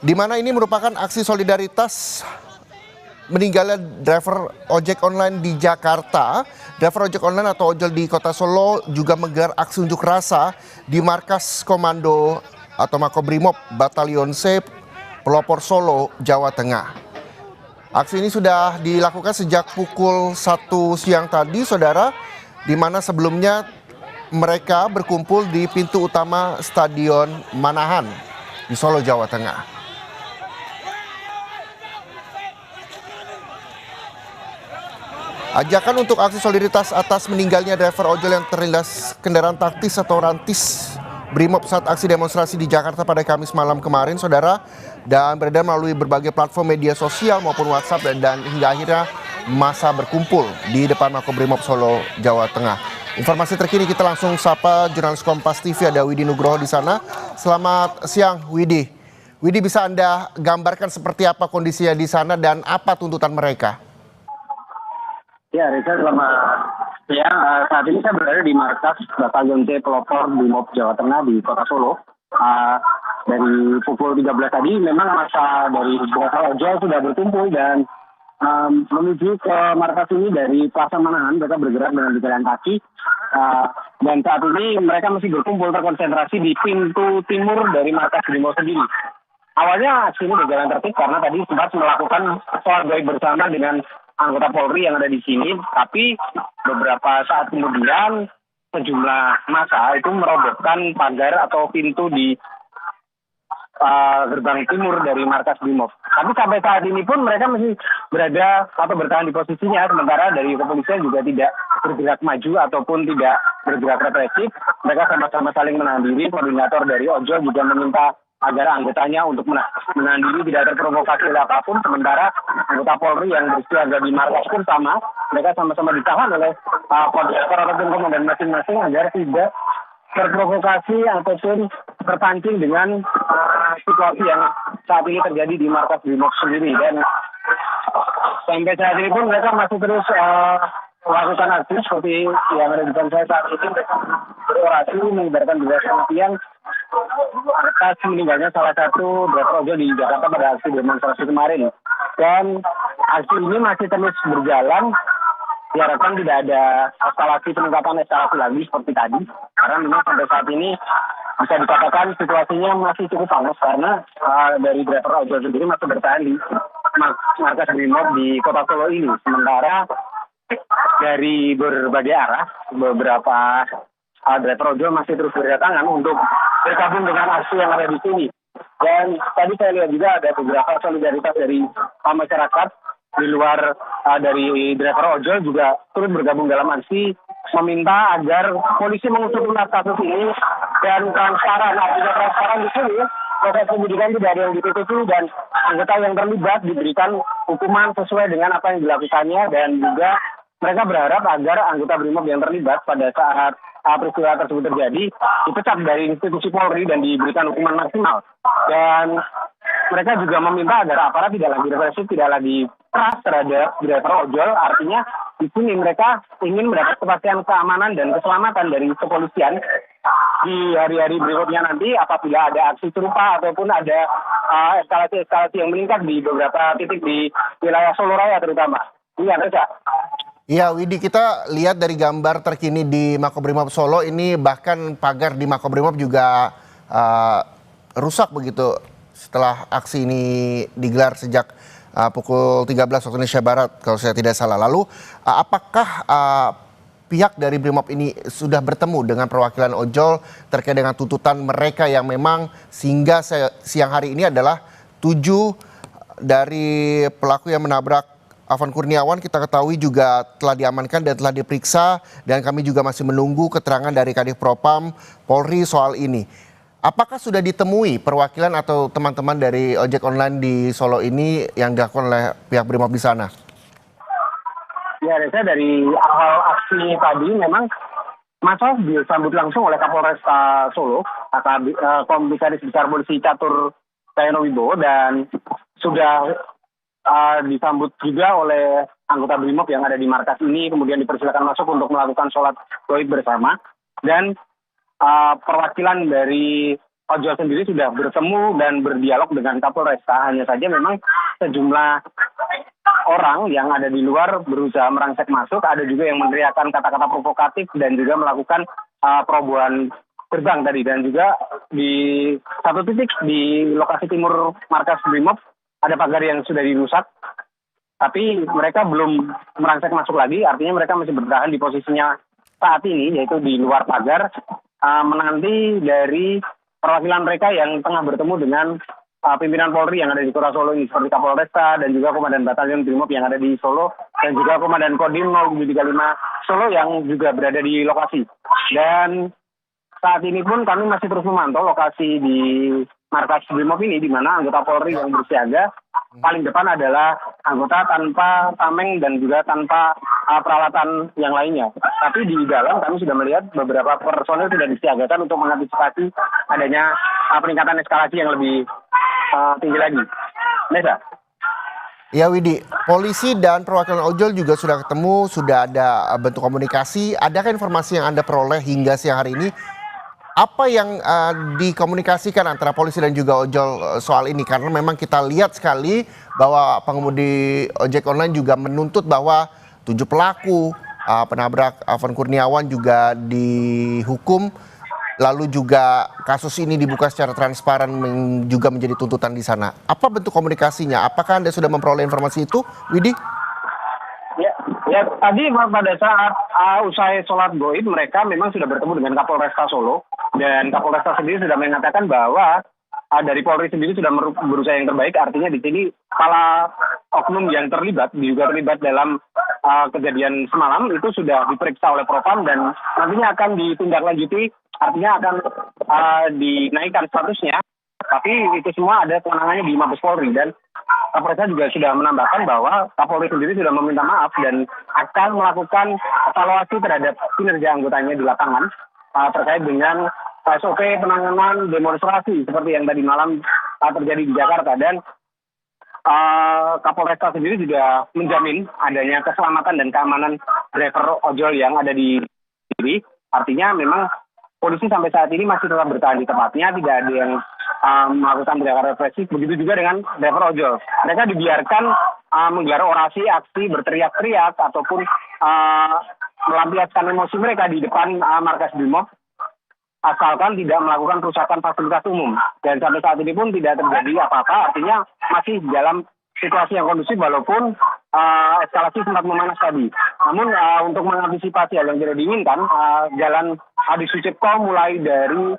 di mana ini merupakan aksi solidaritas meninggalnya driver ojek online di Jakarta. Driver ojek online atau ojol di Kota Solo juga menggelar aksi unjuk rasa di markas komando atau Makobrimob Batalion C Pelopor Solo, Jawa Tengah. Aksi ini sudah dilakukan sejak pukul 1 siang tadi, saudara, di mana sebelumnya mereka berkumpul di pintu utama Stadion Manahan di Solo, Jawa Tengah. Ajakan untuk aksi solidaritas atas meninggalnya driver ojol yang terlindas kendaraan taktis atau rantis Brimob saat aksi demonstrasi di Jakarta pada Kamis malam kemarin, saudara, dan beredar melalui berbagai platform media sosial maupun WhatsApp dan hingga akhirnya masa berkumpul di depan Makobrimob Solo, Jawa Tengah. Informasi terkini kita langsung sapa jurnalis Kompas TV, ada Widi Nugroho di sana. Selamat siang, Widi. Widi, bisa Anda gambarkan seperti apa kondisinya di sana dan apa tuntutan mereka? Ya, Reza, selamat siang. Saat ini saya berada di markas Batalion C Pelopor Brimob Jawa Tengah di Kota Solo. Dari pukul 13 tadi memang masa dari beberapa ojol sudah berkumpul dan menuju ke markas ini dari Plaza Manahan. Mereka bergerak dengan jalan kaki. Dan saat ini mereka masih berkumpul terkonsentrasi di pintu timur dari markas Brimob sendiri. Awalnya aksi ini berjalan tertib karena tadi sempat melakukan sholat gaib bersama dengan anggota Polri yang ada di sini, tapi beberapa saat kemudian sejumlah massa itu merobohkan pagar atau pintu di gerbang timur dari markas Brimob. Tapi sampai saat ini pun mereka masih berada atau bertahan di posisinya, sementara dari kepolisian juga tidak bergerak maju ataupun tidak bergerak represif. Mereka sama-sama saling menahan diri. Koordinator dari ojol juga meminta agar anggotanya untuk menahan diri, tidak terprovokasi oleh apapun. Sementara anggota Polri yang bersiaga di markas pun sama, mereka sama-sama ditahan oleh koordinator ataupun komandan masing-masing agar tidak terprovokasi ataupun terpancing dengan situasi yang saat ini terjadi di markas Brimob sendiri. Dan sampai saat ini pun mereka masih terus melakukan aksi seperti yang ada di depan saya saat ini. Mereka berorasi mengibarkan bendera yang atas meninggalnya salah satu driver ojol di Jakarta pada aksi demonstrasi kemarin. Dan aksi ini masih terus berjalan. Diharapkan tidak ada peningkatan eskalasi lagi seperti tadi. Karena memang sampai saat ini bisa dikatakan situasinya masih cukup panas karena dari driver ojol sendiri masih bertahan di markas Brimob di Kota Solo ini. Sementara dari berbagai arah beberapa driver ojol masih terus berdatangan untuk bergabung dengan aksi yang ada di sini. Dan tadi saya lihat juga ada beberapa solidaritas dari masyarakat di luar dari driver ojol juga turut bergabung dalam aksi meminta agar polisi mengusut tuntas kasus ini dan transparan. Artinya transparan di sini proses penyidikan tidak ada yang ditutupi dan anggota yang terlibat diberikan hukuman sesuai dengan apa yang dilakukannya, dan juga mereka berharap agar anggota Brimob yang terlibat pada saat peristiwa tersebut terjadi dipecat dari institusi Polri dan diberikan hukuman maksimal. Dan mereka juga meminta agar aparat tidak lagi represif, tidak lagi keras terhadap driver ojol. Artinya di sini mereka ingin mendapat kepastian keamanan dan keselamatan dari kepolisian di hari-hari berikutnya nanti apabila ada aksi serupa ataupun ada eskalasi yang meningkat di beberapa titik di wilayah Solo Raya terutama. Iya, Reza. Iya, Widi, kita lihat dari gambar terkini di Makobrimob Solo ini, bahkan pagar di Makobrimob juga rusak begitu setelah aksi ini digelar sejak pukul 13 waktu Indonesia Barat kalau saya tidak salah. Lalu apakah pihak dari Brimob ini sudah bertemu dengan perwakilan ojol terkait dengan tuntutan mereka yang memang sehingga siang hari ini adalah 7 dari pelaku yang menabrak Afan Kurniawan kita ketahui juga telah diamankan dan telah diperiksa, dan kami juga masih menunggu keterangan dari Kadif Propam Polri soal ini. Apakah sudah ditemui perwakilan atau teman-teman dari ojek online di Solo ini yang dilakukan oleh pihak Brimob di sana? Ya, Reza, dari awal aksi tadi memang masa disambut langsung oleh Kapolres Solo, Komisaris Besar Polisi Catur Cahyono Wibowo, dan sudah disambut juga oleh anggota Brimob yang ada di markas ini, kemudian dipersilakan masuk untuk melakukan sholat gaib bersama. Dan perwakilan dari ojol sendiri sudah bertemu dan berdialog dengan Kapolresta. Hanya saja memang sejumlah orang yang ada di luar berusaha merangsek masuk, ada juga yang meneriakkan kata-kata provokatif dan juga melakukan perobohan gerbang tadi. Dan juga di satu titik di lokasi timur markas Brimob ada pagar yang sudah dirusak, tapi mereka belum merangsek masuk lagi, artinya mereka masih bertahan di posisinya saat ini, yaitu di luar pagar, menanti dari perwakilan mereka yang tengah bertemu dengan pimpinan Polri yang ada di Kota Solo ini, seperti Kapolresta dan juga Komandan Batalion Brimob yang ada di Solo, dan juga Komandan Kodim 0735 Solo yang juga berada di lokasi. Dan saat ini pun kami masih terus memantau lokasi di markas Brimob ini, di mana anggota Polri yang bersiaga paling depan adalah anggota tanpa tameng dan juga tanpa peralatan yang lainnya. Tapi di dalam kami sudah melihat beberapa personel sudah disiagakan untuk mengantisipasi adanya peningkatan eskalasi yang lebih tinggi lagi. Nesa. Ya Widi, polisi dan perwakilan ojol juga sudah ketemu, sudah ada bentuk komunikasi. Adakah informasi yang Anda peroleh hingga siang hari ini? Apa yang dikomunikasikan antara polisi dan juga ojol soal ini? Karena memang kita lihat sekali bahwa pengemudi ojek online juga menuntut bahwa 7 pelaku penabrak Afan Kurniawan juga dihukum. Lalu juga kasus ini dibuka secara transparan juga menjadi tuntutan di sana. Apa bentuk komunikasinya? Apakah Anda sudah memperoleh informasi itu, Widi? Ya, tadi pada saat usai sholat goib mereka memang sudah bertemu dengan Kapolresta Solo, dan Kapolresta sendiri sudah mengatakan bahwa dari Polri sendiri sudah berusaha yang terbaik. Artinya di sini kepala oknum yang juga terlibat dalam kejadian semalam itu sudah diperiksa oleh Propam dan nantinya akan ditindaklanjuti, artinya akan dinaikkan statusnya. Tapi itu semua ada kewenangannya di Mabes Polri, dan Kapolres juga sudah menambahkan bahwa Kapolri sendiri sudah meminta maaf dan akan melakukan evaluasi terhadap kinerja anggotanya di lapangan terkait dengan SOP penanganan demonstrasi seperti yang tadi malam terjadi di Jakarta. Dan Kapolresta sendiri juga menjamin adanya keselamatan dan keamanan driver ojol yang ada di sini. Artinya memang polisi sampai saat ini masih tetap bertahan di tempatnya, tidak ada yang melakukan tindakan represif. Begitu juga dengan driver ojol. Mereka dibiarkan menggelar orasi, aksi, berteriak-teriak, ataupun melampiaskan emosi mereka di depan markas Brimob, asalkan tidak melakukan kerusakan fasilitas umum. Dan sampai saat ini pun tidak terjadi apa-apa, artinya masih dalam situasi yang kondusif walaupun eskalasi sempat memanas tadi. Namun untuk mengantisipasi hal yang tidak diinginkan, jalan Adi Sucipto mulai dari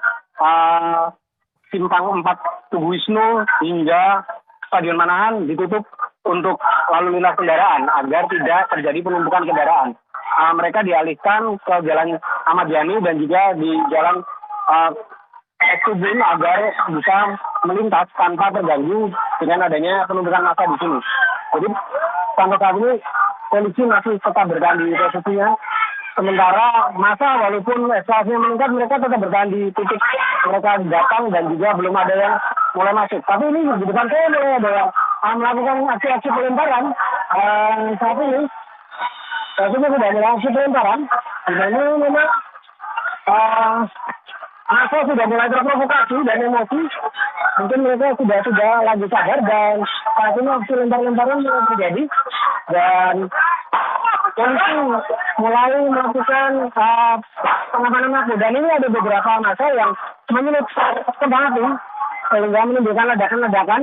Simpang 4 Tugu Wisnu hingga Stadion Manahan ditutup untuk lalu lintas kendaraan agar tidak terjadi penumpukan kendaraan. Mereka dialihkan ke Jalan Ahmad Yani dan juga di Jalan Ekstubin agar bisa melintas tanpa terganggu dengan adanya penumpukan massa di sini. Jadi sampai saat ini polisi masih tetap bertahan di posisinya. Sementara massa walaupun eskalasinya meningkat, mereka tetap bertahan di titik mereka datang dan juga belum ada yang mulai masuk. Tapi ini di depan saya mulai ada yang melakukan aksi-aksi pelemparan. Saat ini sudah mulai aksi pelemparan. Di mana memang massa sudah mulai terprovokasi dan emosi. Mungkin mereka sudah lagi sadar dan saat ini aksi lempar-lemparan mulai terjadi. Dan polisi mulai melakukan pengamanan massa, dan ini ada beberapa massa yang menyulut kembang api sehingga menimbulkan ledakan-ledakan,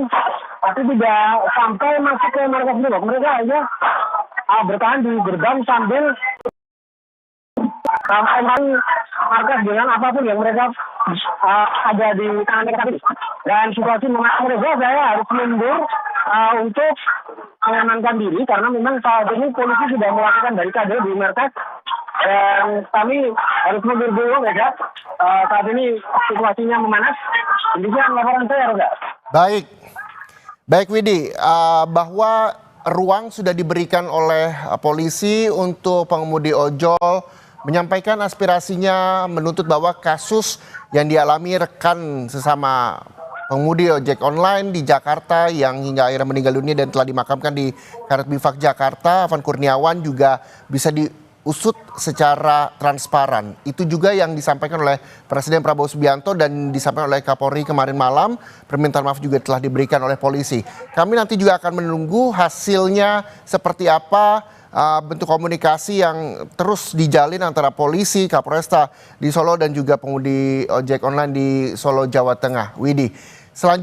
tapi tidak sampai masuk ke markas Brimob. Mereka hanya bertahan di gerbang sambil markas dengan apapun yang mereka ada di tangan mereka. Dan situasi memaksa mereka, saya harus mundur untuk mengamankan diri karena memang saat ini polisi sudah melakukan barikade di markas dan kami harus mundur dulu ya. Saat ini situasinya memanas. Demikian laporan saya, Roga. Baik Widi, bahwa ruang sudah diberikan oleh polisi untuk pengemudi ojol menyampaikan aspirasinya, menuntut bahwa kasus yang dialami rekan sesama pengemudi ojek online di Jakarta yang hingga akhirnya meninggal dunia dan telah dimakamkan di Karet Bifak Jakarta, Afan Kurniawan, juga bisa usut secara transparan. Itu juga yang disampaikan oleh Presiden Prabowo Subianto dan disampaikan oleh Kapolri kemarin malam. Permintaan maaf juga telah diberikan oleh polisi. Kami nanti juga akan menunggu hasilnya seperti apa, bentuk komunikasi yang terus dijalin antara polisi, Kapolresta di Solo dan juga pengemudi ojek online di Solo, Jawa Tengah. Widi, selanjutnya